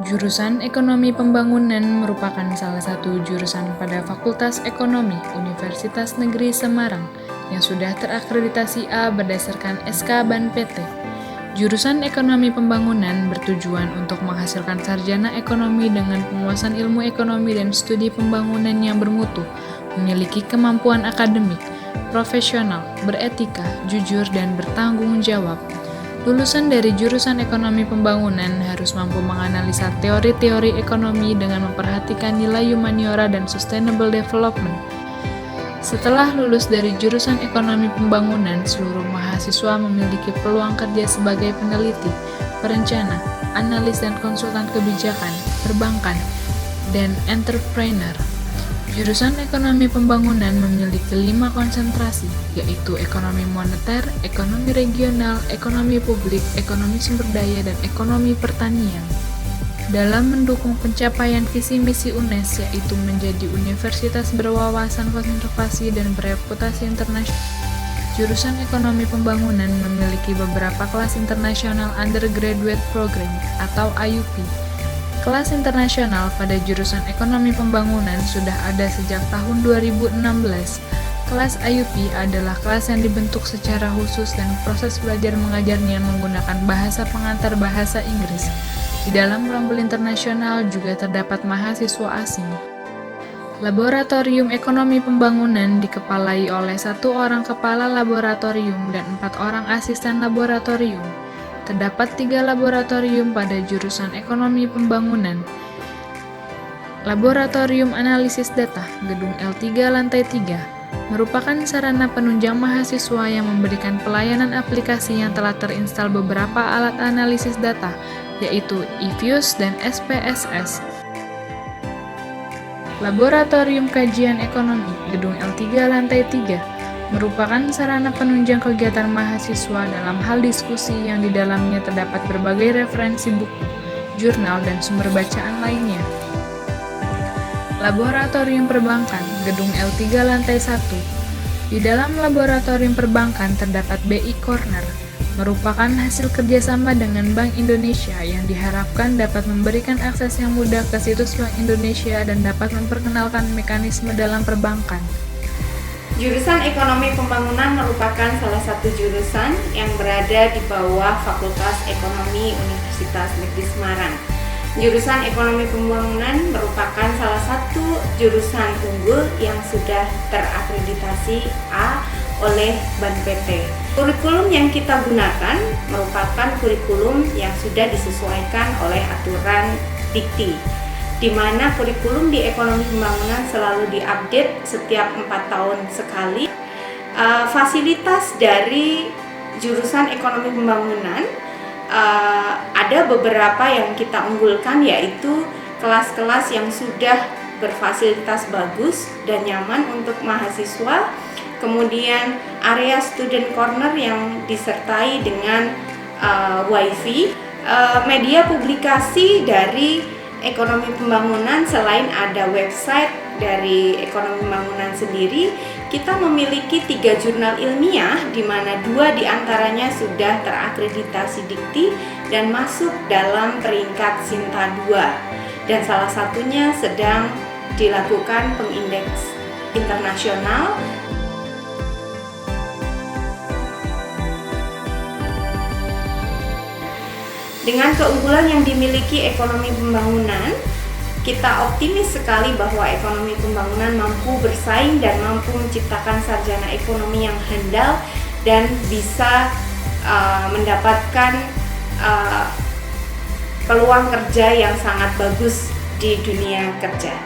Jurusan Ekonomi Pembangunan merupakan salah satu jurusan pada Fakultas Ekonomi Universitas Negeri Semarang yang sudah terakreditasi A berdasarkan SK Ban PT. Jurusan Ekonomi Pembangunan bertujuan untuk menghasilkan sarjana ekonomi dengan penguasaan ilmu ekonomi dan studi pembangunan yang bermutu, memiliki kemampuan akademik, profesional, beretika, jujur, dan bertanggung jawab. Lulusan dari jurusan ekonomi pembangunan harus mampu menganalisa teori-teori ekonomi dengan memperhatikan nilai humaniora dan sustainable development. Setelah lulus dari jurusan ekonomi pembangunan, seluruh mahasiswa memiliki peluang kerja sebagai peneliti, perencana, analis dan konsultan kebijakan, perbankan, dan entrepreneur. Jurusan Ekonomi Pembangunan memiliki 5 konsentrasi, yaitu ekonomi moneter, ekonomi regional, ekonomi publik, ekonomi sumber daya, dan ekonomi pertanian. Dalam mendukung pencapaian visi misi UNES, yaitu menjadi universitas berwawasan konservasi dan bereputasi internasional, jurusan Ekonomi Pembangunan memiliki beberapa kelas internasional undergraduate program atau IUP. Kelas internasional pada jurusan Ekonomi Pembangunan sudah ada sejak tahun 2016. Kelas IUP adalah kelas yang dibentuk secara khusus dan proses belajar mengajarnya menggunakan bahasa pengantar bahasa Inggris. Di dalam rombel internasional juga terdapat mahasiswa asing. Laboratorium Ekonomi Pembangunan dikepalai oleh 1 orang kepala laboratorium dan 4 orang asisten laboratorium. Terdapat 3 laboratorium pada jurusan Ekonomi Pembangunan. Laboratorium Analisis Data, Gedung L3 Lantai 3, merupakan sarana penunjang mahasiswa yang memberikan pelayanan aplikasi yang telah terinstal beberapa alat analisis data, yaitu eFuse dan SPSS. Laboratorium Kajian Ekonomi, Gedung L3 Lantai 3, merupakan sarana penunjang kegiatan mahasiswa dalam hal diskusi yang di dalamnya terdapat berbagai referensi buku, jurnal, dan sumber bacaan lainnya. Laboratorium Perbankan, Gedung L3 Lantai 1. Di dalam Laboratorium Perbankan terdapat BI Corner, merupakan hasil kerjasama dengan Bank Indonesia yang diharapkan dapat memberikan akses yang mudah ke situs Bank Indonesia dan dapat memperkenalkan mekanisme dalam perbankan. Jurusan Ekonomi Pembangunan merupakan salah satu jurusan yang berada di bawah Fakultas Ekonomi Universitas Negeri Semarang. Jurusan Ekonomi Pembangunan merupakan salah satu jurusan unggul yang sudah terakreditasi A oleh Ban PT. Kurikulum yang kita gunakan merupakan kurikulum yang sudah disesuaikan oleh aturan Dikti, di mana kurikulum di ekonomi pembangunan selalu diupdate setiap 4 tahun sekali. Fasilitas dari jurusan ekonomi pembangunan ada beberapa yang kita unggulkan, yaitu kelas-kelas yang sudah berfasilitas bagus dan nyaman untuk mahasiswa, kemudian area student corner yang disertai dengan wifi, media publikasi dari Ekonomi Pembangunan. Selain ada website dari Ekonomi Pembangunan sendiri, kita memiliki 3 jurnal ilmiah, di mana 2 diantaranya sudah terakreditasi Dikti dan masuk dalam peringkat Sinta 2, dan salah satunya sedang dilakukan pengindeks internasional. Dengan keunggulan yang dimiliki ekonomi pembangunan, kita optimis sekali bahwa ekonomi pembangunan mampu bersaing dan mampu menciptakan sarjana ekonomi yang handal dan bisa mendapatkan peluang kerja yang sangat bagus di dunia kerja.